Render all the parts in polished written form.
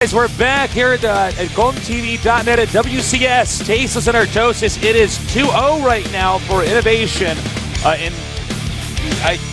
Guys, we're back here at GomTV.net at WCS. Tasteless and Artosis. It is 2-0 right now for Innovation.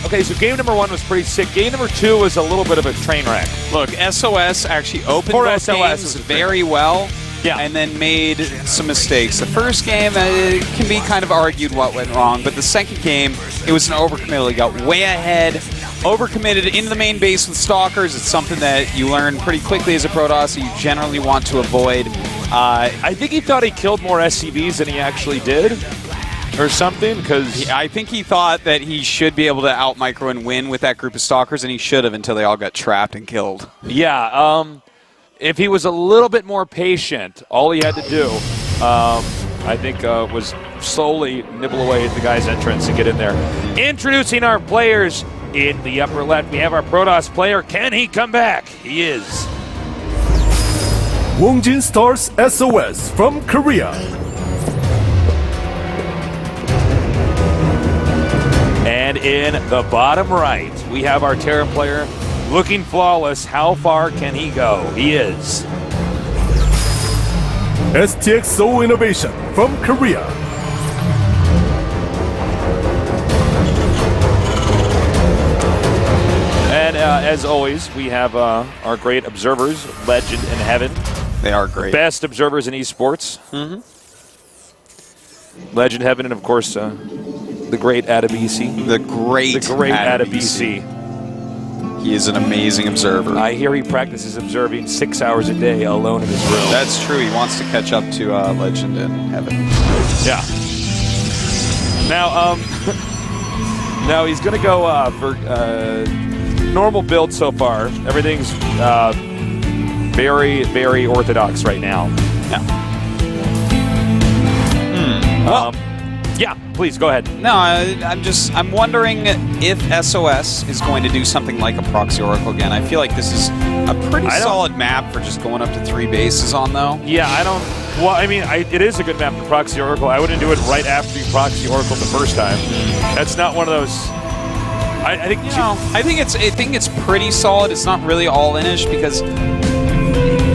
Okay, so game number 1 was pretty sick. Game number 2 was a little bit of a train wreck. Look, SOS actually opened both games very well, and then made some mistakes. The first game, it can be kind of argued what went wrong, but the second game, it was an overcommittal. He got way ahead, overcommitted into the main base with Stalkers. It's something that you learn pretty quickly as a Protoss that you generally want to avoid. I think he thought he killed more SCVs than he actually did, or something, because I think he thought that he should be able to out-micro and win with that group of Stalkers, and he should have until they all got trapped and killed. Yeah, if he was a little bit more patient, all he had to do, I think, was slowly nibble away at the guy's entrance and get in there. Introducing our players in the upper left, we have our Protoss player. Can he come back? He is. Wongjin Stars SOS from Korea. And in the bottom right, we have our Terran player looking flawless. How far can he go? He is. STXO Innovation from Korea. And as always, we have our great observers, Legend and Heaven. They are great. Best observers in esports. Legend, Heaven, and of course, the great Adabisi. The great Adabisi. He is an amazing observer. I hear he practices observing 6 hours a day alone in his room. That's true. He wants to catch up to Legend and Heaven. Yeah. Now, now he's going to go for normal build so far. Everything's very, very orthodox right now. Yeah. Yeah, please go ahead. No, I'm wondering if SOS is going to do something like a Proxy Oracle again. I feel like this is a pretty solid map for just going up to 3 bases on, though. Yeah, well, I mean, it is a good map for Proxy Oracle. I wouldn't do it right after you Proxy Oracle the first time. That's not one of those. I think it's pretty solid. It's not really all-in-ish because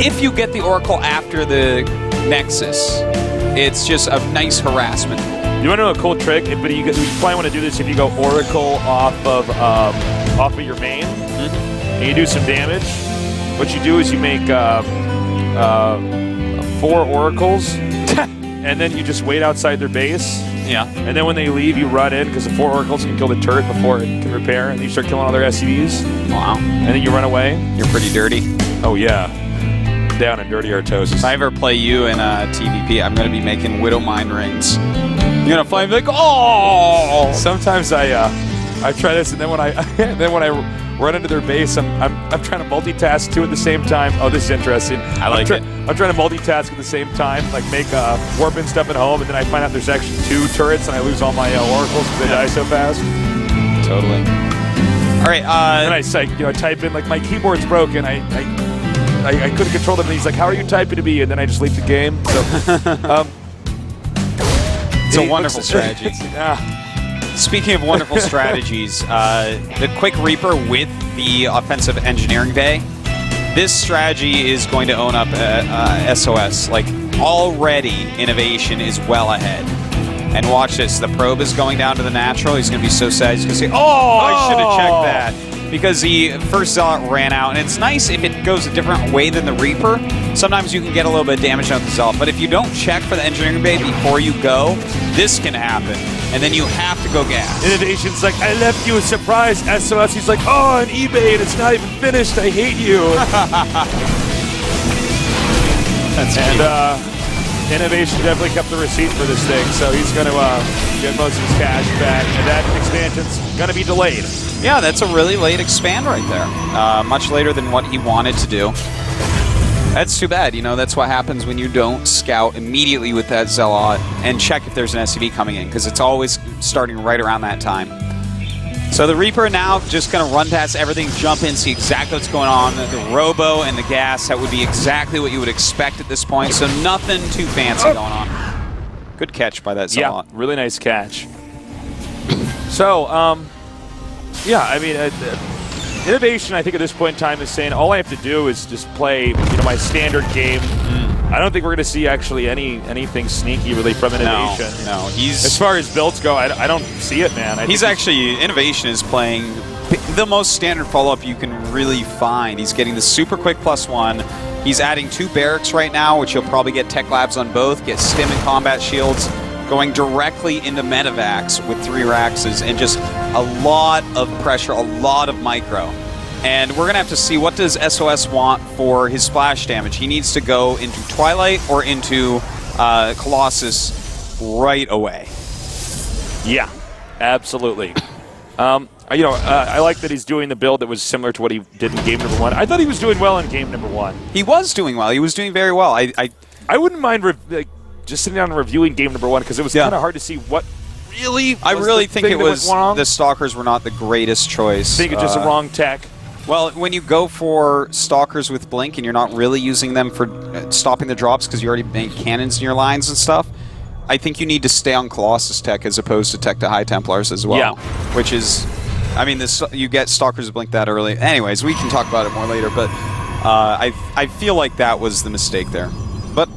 if you get the Oracle after the Nexus, it's just a nice harassment. You want to know a cool trick? But you probably want to do this if you go Oracle off of your main, and you do some damage. What you do is you make 4 Oracles, and then you just wait outside their base. Yeah. And then when they leave, you run in because the 4 Oracles can kill the turret before it can repair, and you start killing all their SCVs. Wow. And then you run away. You're pretty dirty. Oh yeah. Down and dirty Artosis. If I ever play you in TVP, I'm going to be making Widow Mind Rings. You're going to find me like, oh! Sometimes I try this, and then when I run into their base, I'm trying to multitask 2 at the same time. Oh, this is interesting. I like it. I'm trying to multitask at the same time, like make warp-in stuff at home, and then I find out there's actually 2 turrets, and I lose all my oracles because they die so fast. Totally. All right. And I type in, like, my keyboard's broken. I couldn't control them, and he's like, how are you typing to me? And then I just leave the game. So, it's a wonderful strategy. Speaking of wonderful strategies, the Quick Reaper with the offensive engineering bay, this strategy is going to own up SOS. Like, already Innovation is well ahead. And watch this, the probe is going down to the natural. He's going to be so sad. He's going to say, oh, I should have checked that. Because the first Zealot ran out, and it's nice if it goes a different way than the Reaper. Sometimes you can get a little bit of damage on the Zealot, but if you don't check for the engineering bay before you go, this can happen, and then you have to go gas. Innovation's like, I left you a surprise, SOS. He's like, oh, on eBay, and it's not even finished. I hate you. That's cute. Innovation definitely kept the receipt for this thing, so he's going to get most of his cash back, and that expansion's going to be delayed. Yeah, that's a really late expand right there. Much later than what he wanted to do. That's too bad. That's what happens when you don't scout immediately with that Zealot and check if there's an SCV coming in, because it's always starting right around that time. So the Reaper now just going to run past everything, jump in, see exactly what's going on. The Robo and the gas, that would be exactly what you would expect at this point, so nothing too fancy going on. Good catch by that Zealot. Yeah, really nice catch. So, yeah, I mean, Innovation, I think, at this point in time is saying all I have to do is just play, my standard game. I don't think we're going to see actually anything sneaky really from Innovation. No, he's as far as builds go, I don't see it, man. Innovation is playing the most standard follow-up you can really find. He's getting the super quick +1. He's adding 2 barracks right now, which he'll probably get tech labs on both, get stim and combat shields, going directly into medevacs with 3 Raxes, and just a lot of pressure, a lot of micro. And we're going to have to see, what does SOS want for his splash damage? He needs to go into Twilight or into Colossus right away. Yeah, absolutely. I like that he's doing the build that was similar to what he did in game number 1. I thought he was doing well in game number 1. He was doing well. He was doing very well. I wouldn't mind just sitting down and reviewing game number 1 because it was kind of hard to see what really. I really think it was the Stalkers were not the greatest choice. I think it's just a wrong tech. Well, when you go for Stalkers with Blink and you're not really using them for stopping the drops because you already made cannons in your lines and stuff, I think you need to stay on Colossus tech as opposed to tech to High Templars as well. Yeah. Which is, you get Stalkers with Blink that early. Anyways, we can talk about it more later, but I feel like that was the mistake there. But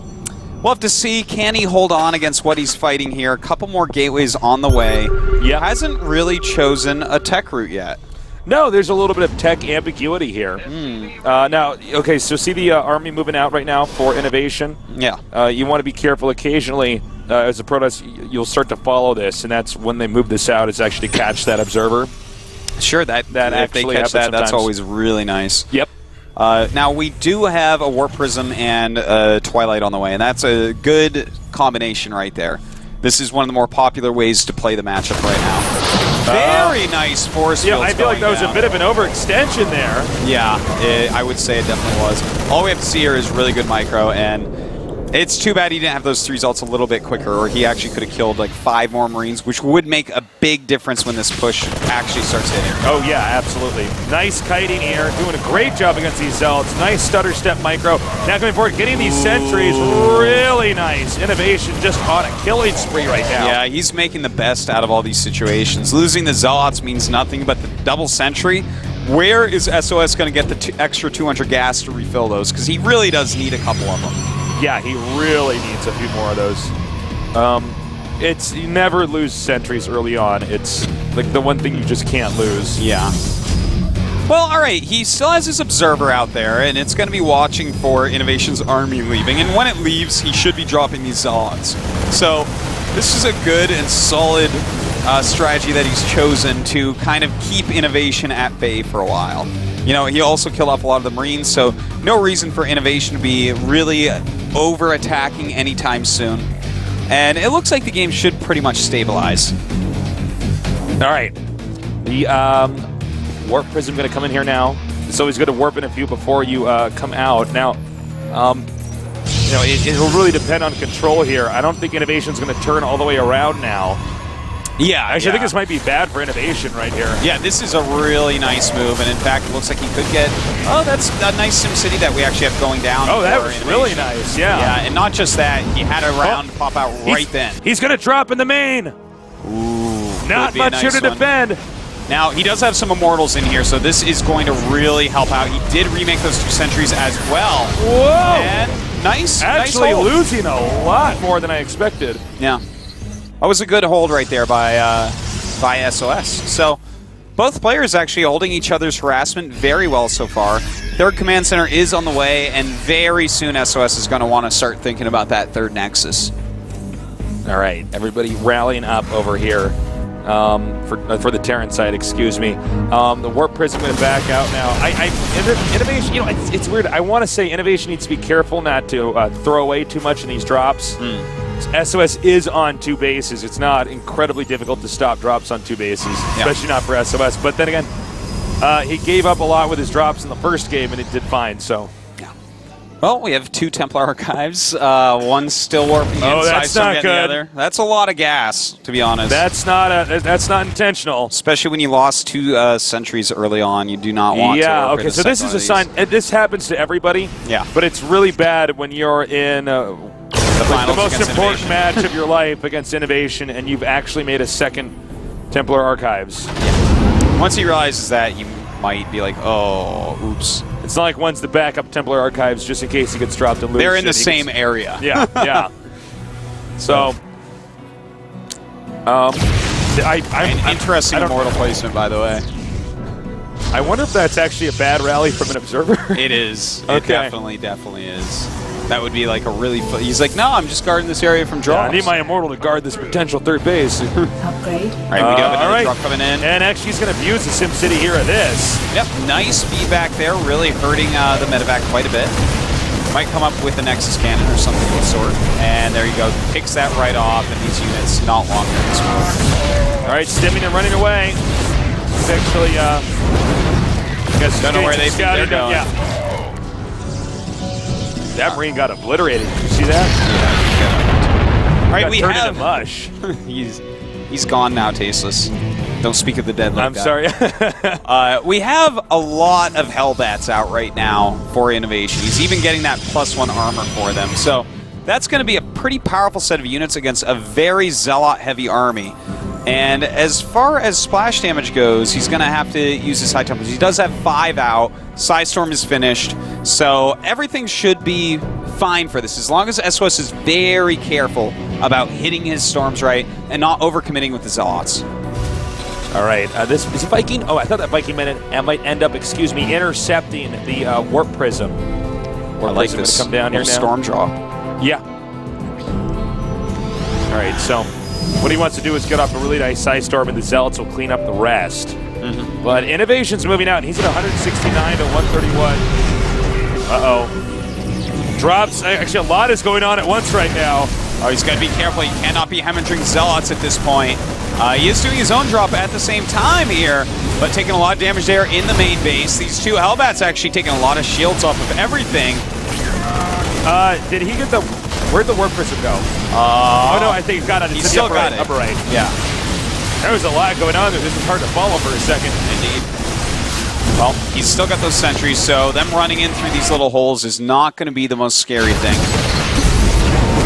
we'll have to see, can he hold on against what he's fighting here? A couple more gateways on the way. Yeah. Hasn't really chosen a tech route yet. No, there's a little bit of tech ambiguity here. Now, okay, so see the army moving out right now for Innovation? Yeah. You want to be careful occasionally. As a Protoss, you'll start to follow this, and that's when they move this out, is actually to catch that observer. Sure, that if they catch that, that's always really nice. Yep. Now, we do have a Warp Prism and Twilight on the way, and that's a good combination right there. This is one of the more popular ways to play the matchup right now. Very nice force fields. Yeah, I feel like that was a bit of an overextension there. Yeah, I would say it definitely was. All we have to see here is really good micro, and it's too bad he didn't have those 3 results a little bit quicker, or he actually could have killed like 5 more Marines, which would make a big difference when this push actually starts hitting. Oh yeah, absolutely. Nice kiting here, doing a great job against these Zealots. Nice stutter step micro. Now coming forward, getting these sentries, really nice. Innovation just on a killing spree right now. Yeah, he's making the best out of all these situations. Losing the Zealots means nothing, but the double sentry, where is SOS going to get the extra 200 gas to refill those? Because he really does need a couple of them. Yeah, he really needs a few more of those. You never lose sentries early on. It's like the one thing you just can't lose. Yeah. Well, all right, he still has his observer out there, and it's going to be watching for Innovation's army leaving. And when it leaves, he should be dropping these Zealots. So this is a good and solid strategy that he's chosen to kind of keep Innovation at bay for a while. He also killed off a lot of the Marines, so no reason for Innovation to be really over-attacking anytime soon. And it looks like the game should pretty much stabilize. All right. The Warp Prism going to come in here now. It's always good to warp in a few before you come out. Now, it'll really depend on control here. I don't think Innovation's going to turn all the way around now. Yeah, actually, I think this might be bad for Innovation right here. Yeah, this is a really nice move, and in fact, it looks like he could get. Oh, that's a nice SimCity that we actually have going down. Oh, that was really nice. Yeah. Yeah, and not just that, he had a round pop out right then. He's going to drop in the main. Ooh, not much here to defend. Now, he does have some Immortals in here, so this is going to really help out. He did remake those 2 sentries as well. Whoa! And nice. Actually nice losing a lot more than I expected. Yeah. That was a good hold right there by SOS. So both players actually holding each other's harassment very well so far. Third command center is on the way, and very soon SOS is going to want to start thinking about that 3rd Nexus. All right, everybody rallying up over here for the Terran side, excuse me. The Warp Prism going to back out now. Innovation, it's weird. I want to say Innovation needs to be careful not to throw away too much in these drops. SOS is on 2 bases. It's not incredibly difficult to stop drops on 2 bases, especially not for SOS. But then again, he gave up a lot with his drops in the first game, and it did fine. So, yeah. Well, we have 2 Templar Archives. One still warping inside, that's not good. The other. That's a lot of gas, to be honest. That's not intentional. Especially when you lost 2 sentries early on, you do not want to. Yeah. Okay. So this is a sign. This happens to everybody. Yeah. But it's really bad when you're in. The most important match of your life against Innovation, and you've actually made a 2nd Templar Archives. Yeah. Once he realizes that, you might be like, oh, oops. It's not like one's the backup Templar archives just in case he gets dropped and loses. They're in the same area. Yeah, yeah. So, An interesting immortal placement, by the way. I wonder if that's actually a bad rally from an observer. It is. Okay. It definitely is. That would be like a really... He's like, no, I'm just guarding this area from drops. Yeah, I need my immortal to guard this potential third base. Upgrade. All right, we do have another drop coming in. And actually, he's going to abuse the SimCity here of this. Yep, nice feedback there, really hurting the medevac quite a bit. Might come up with a Nexus cannon or something of the sort. And there you go, picks that right off, and these units not long in this one. All right, stimming and running away. He's actually, don't know where they think they're going. Yeah. That Marine got obliterated. Did you see that? Yeah. All right, we turned have into mush. he's gone now, Tasteless. Don't speak of the dead like I'm that. sorry. We have a lot of Hellbats out right now for Innovation. He's even getting that +1 armor for them. So that's going to be a pretty powerful set of units against a very Zealot-heavy army. And as far as splash damage goes, he's going to have to use his high templates. He does have 5 out. Psystorm is finished. So everything should be fine for this, as long as SOS is very careful about hitting his storms right and not overcommitting with the Zealots. All right, this is Viking. Oh, I thought that Viking might end up, intercepting the warp prism. I like this. Come down here now. Storm draw. Yeah. All right, so what he wants to do is get off a really nice Psystorm, and the Zealots will clean up the rest. But Innovation's moving out, and he's at 169 to 131. Uh-oh. Drops. Actually, a lot is going on at once right now. Oh, he's got to be careful. He cannot be hemorrhaging Zealots at this point. He is doing his own drop at the same time here, but taking a lot of damage there in the main base. These two Hellbats actually taking a lot of shields off of everything. Did he get the... Where'd the Warp Prism go? Oh, no, I think he got it. He's still got it. Upper right. Yeah. There was a lot going on there. This was hard to follow for a second. Indeed. Well, he's still got those sentries, so them running in through these little holes is not going to be the most scary thing.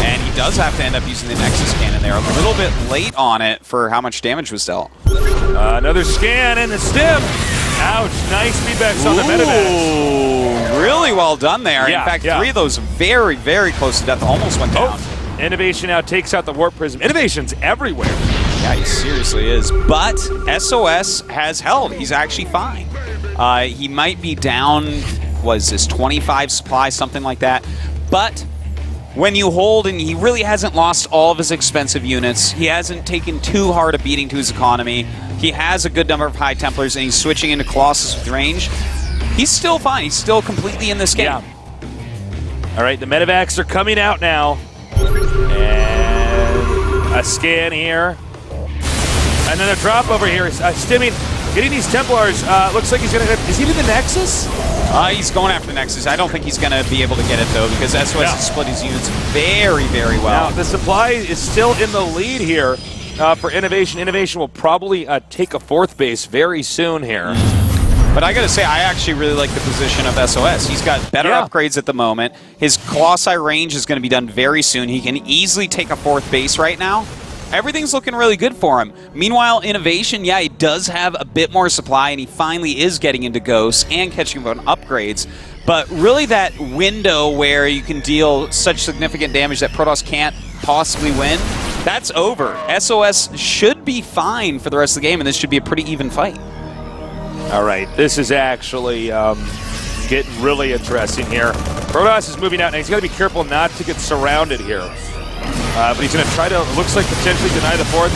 And he does have to end up using the Nexus cannon there. A little bit late on it for how much damage was dealt. Another scan and the stim. Ouch. Nice feedbacks on the medevacs. Really well done there. Yeah, in fact, yeah. 3 of those very, very close to death almost went down. Oh, Innovation now takes out the Warp Prism. Innovation's everywhere. Yeah, he seriously is. But SOS has held. He's actually fine. He might be down, was this 25 supply, something like that. But when you hold, and he really hasn't lost all of his expensive units, he hasn't taken too hard a beating to his economy, he has a good number of High Templars, and he's switching into Colossus with range, he's still fine. He's still completely in this game. Yeah. All right, the medevacs are coming out now. And a scan here. And then a drop over here. Stimming, getting these Templars. Looks like he's going to... Is he to the Nexus? He's going after the Nexus. I don't think he's going to be able to get it, though, because SOS has split his units very, very well. Now, the supply is still in the lead here for Innovation. Innovation will probably take a 4th base very soon here. But I got to say, I actually really like the position of SOS. He's got better upgrades at the moment. His Colossi range is going to be done very soon. He can easily take a 4th base right now. Everything's looking really good for him. Meanwhile, Innovation, yeah, he does have a bit more supply, and he finally is getting into Ghosts and catching up on upgrades. But really that window where you can deal such significant damage that Protoss can't possibly win, that's over. SOS should be fine for the rest of the game, and this should be a pretty even fight. All right, this is actually getting really interesting here. Protoss is moving out, and he's got to be careful not to get surrounded here. But he's going to try to, looks like, potentially deny the 4th.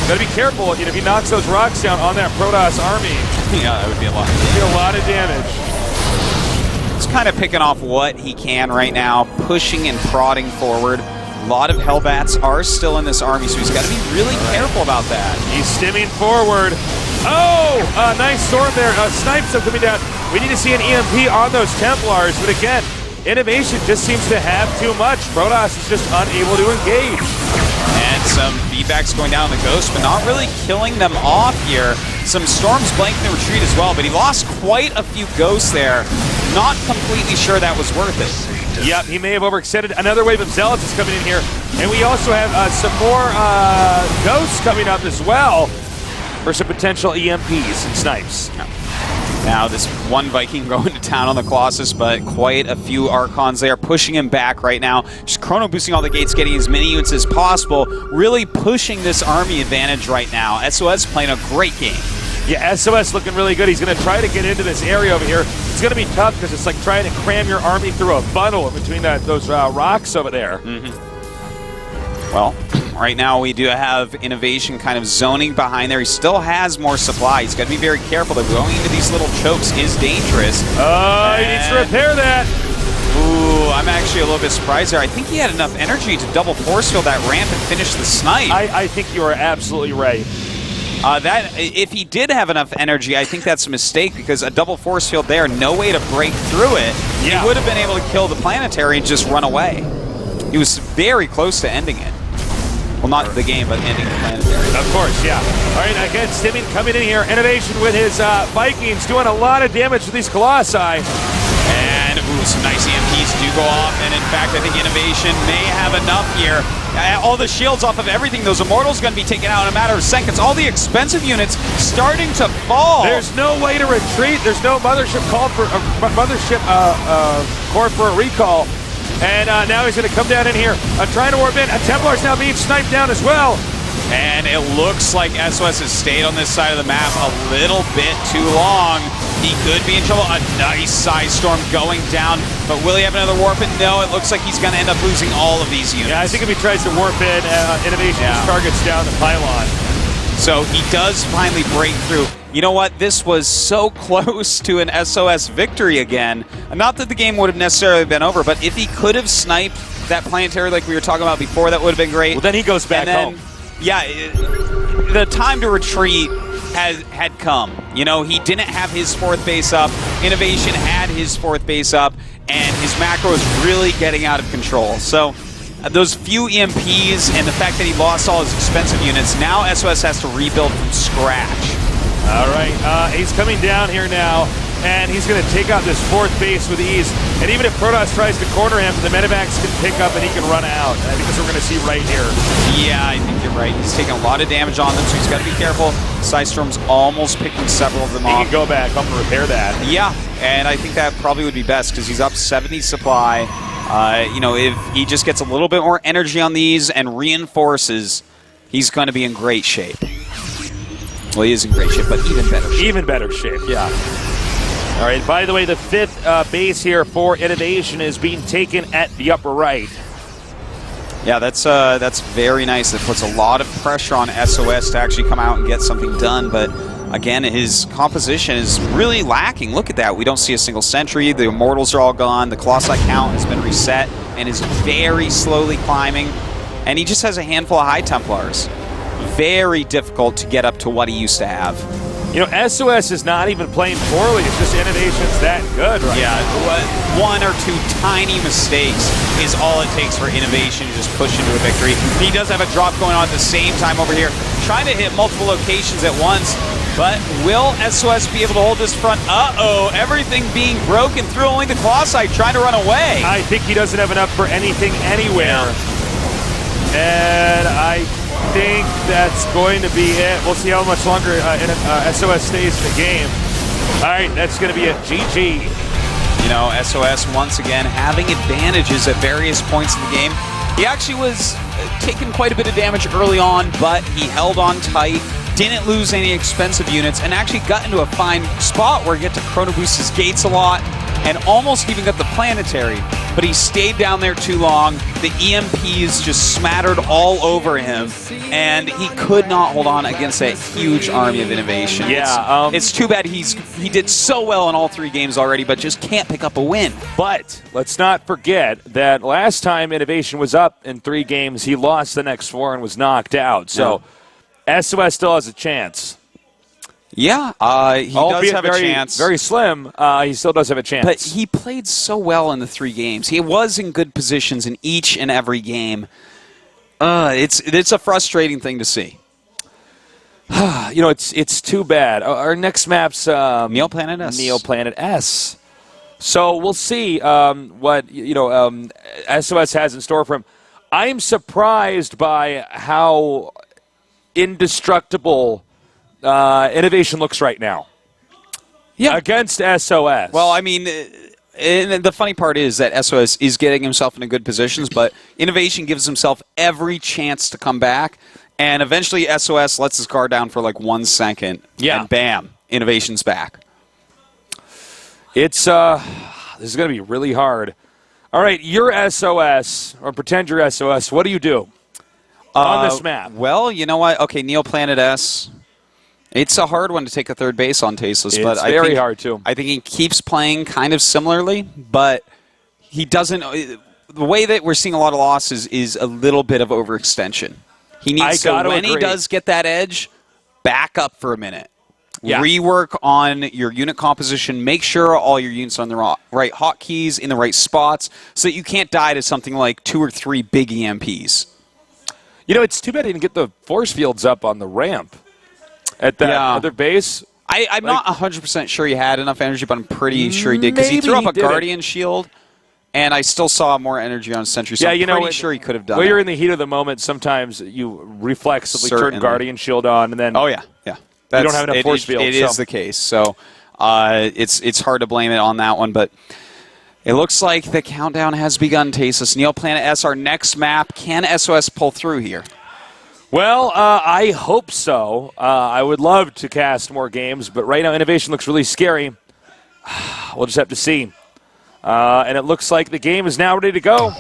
Got to be careful. If he knocks those rocks down on that Protoss army, yeah, that would be a lot. Be a lot of damage. He's kind of picking off what he can right now, pushing and prodding forward. A lot of Hellbats are still in this army, so he's got to be really careful about that. He's stimming forward. Oh, nice storm there. Snipes are coming down. We need to see an EMP on those Templars, but again, Innovation just seems to have too much. Protoss is just unable to engage. And some feedbacks going down on the Ghost, but not really killing them off here. Some Storms blanking the retreat as well, but he lost quite a few Ghosts there. Not completely sure that was worth it. Yep, he may have overextended. Another wave of Zealots is coming in here. And we also have some more Ghosts coming up as well for some potential EMPs and snipes. Now this one Viking going to town on the Colossus, but quite a few Archons there pushing him back right now. Just chrono boosting all the gates, getting as many units as possible, really pushing this army advantage right now. SOS playing a great game. Yeah, SOS looking really good. He's going to try to get into this area over here. It's going to be tough because it's like trying to cram your army through a funnel between those rocks over there. Well, right now we do have Innovation kind of zoning behind there. He still has more supply. He's got to be very careful. That going into these little chokes is dangerous. He needs to repair that. Ooh, I'm actually a little bit surprised there. I think he had enough energy to double force field that ramp and finish the snipe. I think you are absolutely right. If he did have enough energy, I think that's a mistake because a double force field there, no way to break through it. Yeah. He would have been able to kill the planetary and just run away. He was very close to ending it. Well, not the game, but ending the planetary. Of course, yeah. All right, again, Stimming coming in here. Innovation with his Vikings doing a lot of damage to these Colossi. And, ooh, some nice EMPs do go off. And, in fact, I think Innovation may have enough here. All the shields off of everything. Those Immortals going to be taken out in a matter of seconds. All the expensive units starting to fall. There's no way to retreat. There's no mothership call for core for a recall. And now he's going to come down in here, trying to warp in. A Templar's now being sniped down as well. And it looks like SOS has stayed on this side of the map a little bit too long. He could be in trouble. A nice Psy Storm going down, but will he have another warp in? No, it looks like he's going to end up losing all of these units. Yeah, I think if he tries to warp in, Innovation just targets down the pylon. So he does finally break through. You know what? This was so close to an SOS victory again. Not that the game would have necessarily been over, but if he could have sniped that planetary like we were talking about before, that would have been great. Well, then he goes back home. Yeah, the time to retreat had come. You know, he didn't have his fourth base up. Innovation had his fourth base up, and his macro is really getting out of control. So those few EMPs and the fact that he lost all his expensive units, now SOS has to rebuild from scratch. All right, he's coming down here now, and he's going to take out this fourth base with ease. And even if Protoss tries to corner him, the Medivacs can pick up and he can run out. And I think that's what we're going to see right here. Yeah, I think you're right. He's taking a lot of damage on them, so he's got to be careful. Psystorm's almost picking several of them off. He can go back up and repair that. Yeah, and I think that probably would be best because he's up 70 supply. You know, if he just gets a little bit more energy on these and reinforces, he's going to be in great shape. Well, he is in great shape, but even better shape. Even better shape, yeah. All right, by the way, the fifth base here for Innovation is being taken at the upper right. Yeah, that's very nice. It puts a lot of pressure on SOS to actually come out and get something done, but again, his composition is really lacking. Look at that. We don't see a single sentry. The Immortals are all gone. The Colossi count has been reset and is very slowly climbing, and he just has a handful of High Templars. Very difficult to get up to what he used to have. You know, SOS is not even playing poorly. It's just Innovation's that good right now. One or two tiny mistakes is all it takes for Innovation to just push into a victory. He does have a drop going on at the same time over here, trying to hit multiple locations at once. But will SOS be able to hold this front? Uh-oh, everything being broken through. Only the Colossi trying to run away. I think he doesn't have enough for anything anywhere. And I think that's going to be it. We'll see how much longer SOS stays in the game. All right, that's going to be it. GG. You know, SOS once again having advantages at various points in the game. He actually was taking quite a bit of damage early on, but he held on tight, didn't lose any expensive units, and actually got into a fine spot where he get to chrono boost his gates a lot and almost even got the planetary. But he stayed down there too long. The EMPs just smattered all over him, and he could not hold on against that huge army of Innovation. Yeah, it's too bad he did so well in all three games already, but just can't pick up a win. But let's not forget that last time Innovation was up in 3 games, he lost the next 4 and was knocked out. So SOS still has a chance. Yeah, he does have a chance. Very slim. He still does have a chance. But he played so well in the 3 games. He was in good positions in each and every game. It's a frustrating thing to see. You know, it's too bad. Our next map's Neo Planet S. Neo Planet S. So we'll see what SOS has in store for him. I'm surprised by how indestructible Innovation looks right now. against SOS. Well, I mean, and the funny part is that SOS is getting himself into good positions, but Innovation gives himself every chance to come back, and eventually SOS lets his guard down for like 1 second, and bam, Innovation's back. It's this is going to be really hard. All right, you're SOS, or pretend you're SOS. What do you do on this map? Well, you know what? Okay, Neoplanet S. It's a hard one to take a third base on Tasteless, but I think hard too. I think he keeps playing kind of similarly, but he doesn't. The way that we're seeing a lot of losses is a little bit of overextension. He needs to, when he does get that edge, back up for a minute. Yeah. Rework on your unit composition. Make sure all your units are on the right hotkeys in the right spots so that you can't die to something like 2 or 3 big EMPs. You know, it's too bad he didn't get the force fields up on the ramp at that other base. I'm not 100% sure he had enough energy, but I'm pretty sure he did because he threw up a Guardian Shield, and I still saw more energy on Sentry, so I'm pretty sure he could have done it. When you're in the heat of the moment, sometimes you reflexively turn Guardian Shield on, and then you don't have enough force field. It is the case, so it's hard to blame it on that one, but it looks like the countdown has begun, Tasteless. Neoplanet S, our next map. Can SOS pull through here? Well, I hope so. I would love to cast more games, but right now Innovation looks really scary. We'll just have to see. And it looks like the game is now ready to go.